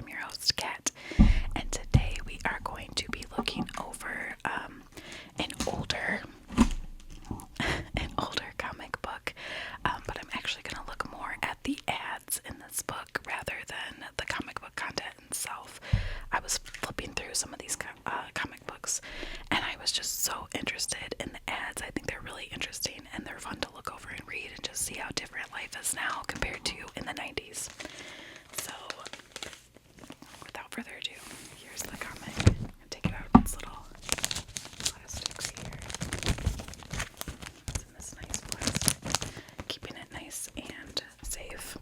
I'm your host, Kat, and today we are going to be looking over an older comic book, but I'm actually going to look more at the ads in this book rather than the comic book content itself. I was flipping through some of these comic books, and I was just so interested in the ads. I think they're really interesting, and they're fun to look over and read and just see how different life is now compared to in the 90s. So, without further ado, here's the comic. I'm going to take it out of its little plastics here. It's in this nice plastic, keeping it nice and safe.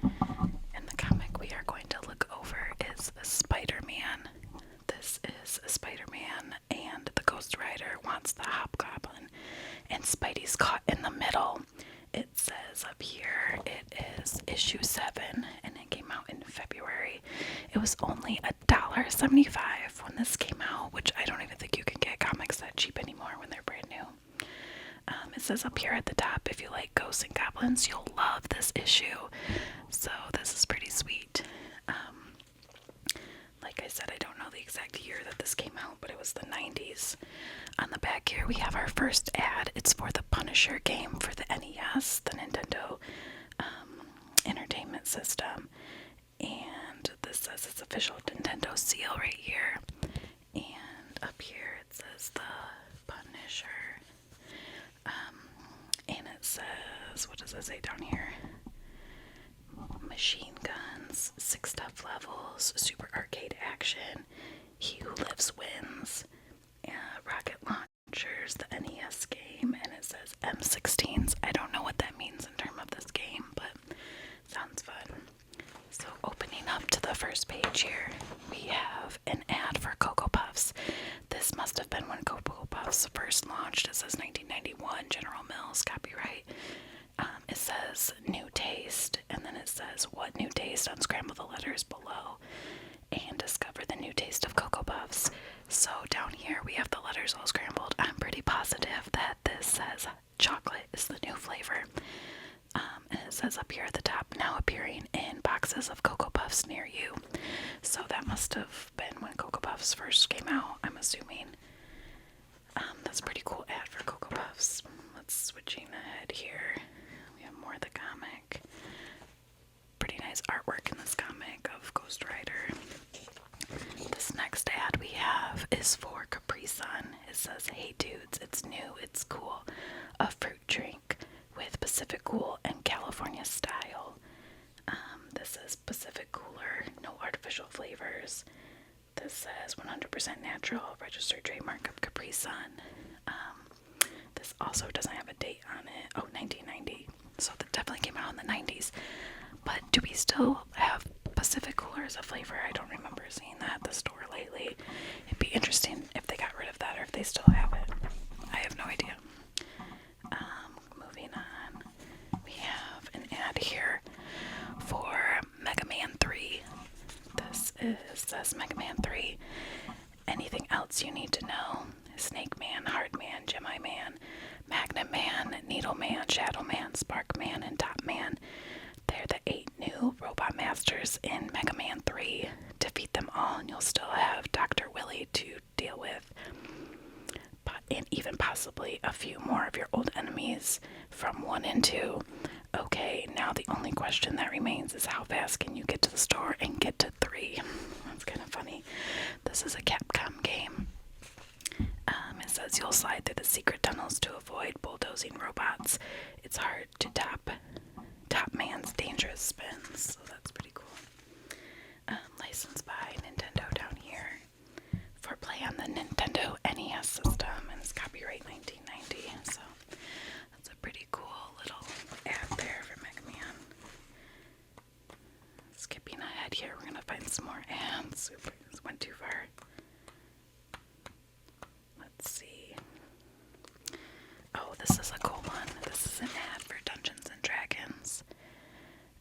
And the comic we are going to look over is Spider-Man. This is Spider-Man, and the Ghost Rider wants the Hobgoblin, and Spidey's caught in the middle. It says up here it is issue 7, and it came out in February. It was only $1.75 when this came out, which I don't even think you can get comics that cheap anymore when they're brand new. It says up here at the top, if you like ghosts and goblins, you'll love this issue. So this is pretty sweet. Like I said, I don't know the exact year that this came out, but it was the 90s. On the back here, we have our first ad. It's for the Punisher game for the NES, the Nintendo Entertainment System. And this says it's official Nintendo seal right here. And up here it says the Punisher. And it says, what does it say down here? Machine guns, 6 tough levels, super arcade action, he who lives wins, rocket launchers, the NES game, and it says M16s. I don't know what that means in terms of this game, but sounds fun. So opening up to the first page here, we have an ad for Cocoa Puffs. This must have been when Cocoa Puffs first launched. It says 1991, General Mills, copyright. It says new taste, and then it says what new taste, unscramble the letters below and discover the new taste of Cocoa Puffs. So down here we have the letters all scrambled. I'm pretty positive that this says chocolate is the new flavor. And it says up here at the top, now appearing in boxes of Cocoa Puffs near you. So that must have been when Cocoa Puffs first came out, I'm assuming. That's a pretty cool ad for Cocoa Puffs. Let's switching ahead here. We have more of the comic. Pretty nice artwork in this comic of Ghost Rider. This next ad we have is for Capri Sun. It says, hey dudes, it's new, it's cool. A fruit drink with Pacific Cool and California style. This is Pacific Cooler, no artificial flavors. This says 100% natural, registered trademark of Capri Sun. This also doesn't have a date on it. Oh, 1990. So that definitely came out in the 90s. But do we still have Pacific Cooler as a flavor? I don't remember seeing that at the store lately. It'd be interesting if they got rid of that or if they still have it. I have no idea. Moving on. We have an ad here for Mega Man 3. This says Mega Man 3. Anything else you need to know? Snake Man, Hard Man, Gemini Man, Magnet Man, Needle Man, Shadow Man, Spark Man, and Top Man. They're the 8 new robot masters in Mega Man 3. Defeat them all and you'll still have Dr. Willy to deal with. And even possibly a few more of your old enemies from 1 and 2. Okay, now the only question that remains is how fast can you get to the store and get to 3? That's kind of funny. This is a Capcom game. It says you'll slide through the secret tunnels to avoid bulldozing robots. It's hard to top Man's dangerous spins, so that's pretty cool. Licensed by Nintendo down here for play on the Nintendo NES system, and it's copyright 1990, so that's a pretty cool little ad there for Mega Man. Skipping ahead here, we're gonna find some more ads. Oops, this went too far. Let's see. Oh, this is a cool one. This is an ad for Dungeons and Dragons.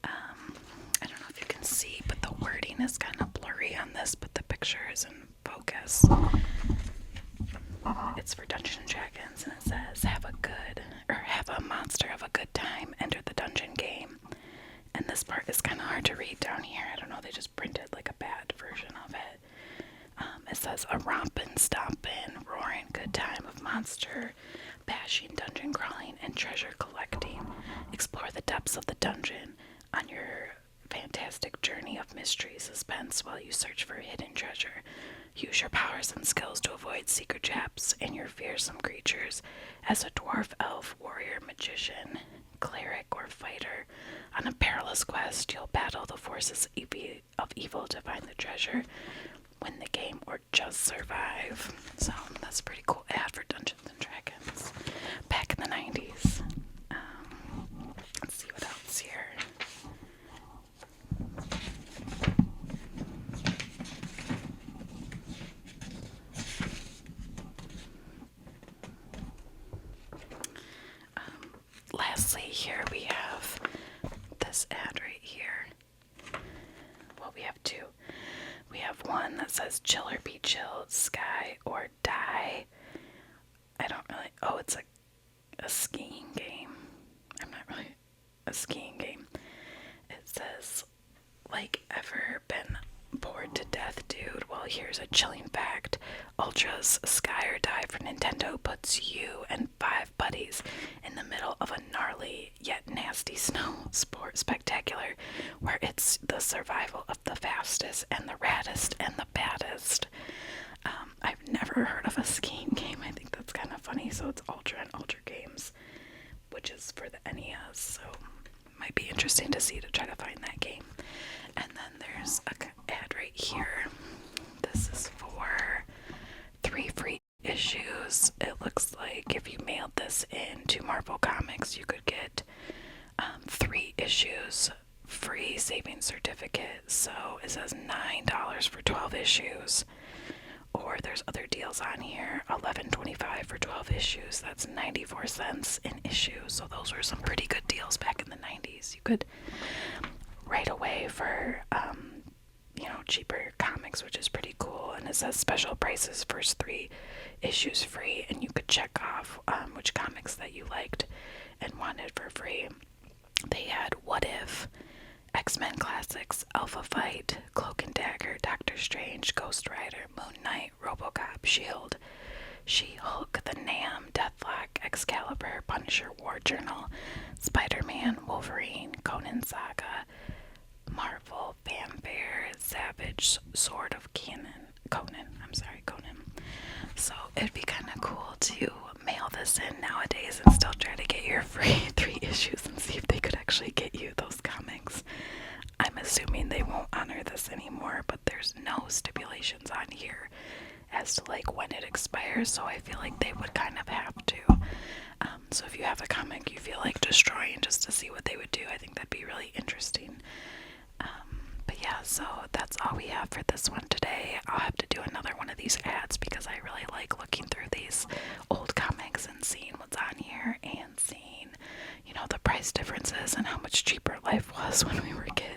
I don't know if you can see, but the wording is kind of blurry on this, but the picture is in focus. It's for Dungeons and Dragons, and it says, have a monster have a good time, enter the dungeon game. And this part is kind of hard to read down here. I don't know, they just printed like a says a rompin', stompin', roaring good time of monster, bashing, dungeon crawling, and treasure collecting. Explore the depths of the dungeon on your fantastic journey of mystery suspense while you search for hidden treasure. Use your powers and skills to avoid secret traps and your fearsome creatures. As a dwarf, elf, warrior, magician, cleric, or fighter, on a perilous quest, you'll battle the forces of evil to find the treasure, win the game, or just survive. So that's a pretty cool ad for Dungeons and Dragons back in the 90s. Let's see what else here. Lastly, here we have this ad right here. Well, we have two. We have one that says chill or be chilled, sky or die. I don't really, oh, it's a skiing game. I'm not really a skiing game. It says, like, ever been bored to death, dude? Well, here's a chilling fact. Ultra's Sky or Die for Nintendo puts you and 5 buddies in the middle of a gnarly yet nasty snow sport spectacular where it's the survival of the fastest and the raddest and the baddest. I've never heard of a skiing game. I think that's kind of funny. So it's Ultra and Ultra Games, which is for the NES. So might be interesting to see, to try to find that game. And then there's a ad right here. This is for 3 free issues. It looks like if you mailed this in to Marvel Comics, you could get 3 issues free savings certificate. So it says $9 for 12 issues. Or there's other deals on here, $11.25 for 12 issues. That's 94 cents an issue. So those were some pretty good deals back in the 90s. You could right away for cheaper comics, which is pretty cool. And it says special prices, first 3 issues free, and you could check off which comics that you liked and wanted for free. They had What If, X-Men Classics, Alpha Fight, Cloak and Dagger, Doctor Strange, Ghost Rider, Moon Knight, RoboCop, Shield, She-Hulk, The Nam, Deathlock, Excalibur, Punisher, War Journal, Spiderman, Wolverine, Conan Saga, Marvel, Vampire, Savage, Sword of Conan. So it'd be kind of cool to mail this in nowadays and still try to get your free 3 issues and see if they could actually get you those comics. I'm assuming they won't honor this anymore, but there's no stipulations on here as to like when it expires, so I feel like they would kind of have to. So if you have a comic you feel like destroying just to see what they would do, I think that'd be really interesting. But yeah, so that's all we have for this one today. I'll have to do another one of these ads because I really like looking through these old comics and seeing what's on here and seeing, the price differences and how much cheaper life was when we were kids.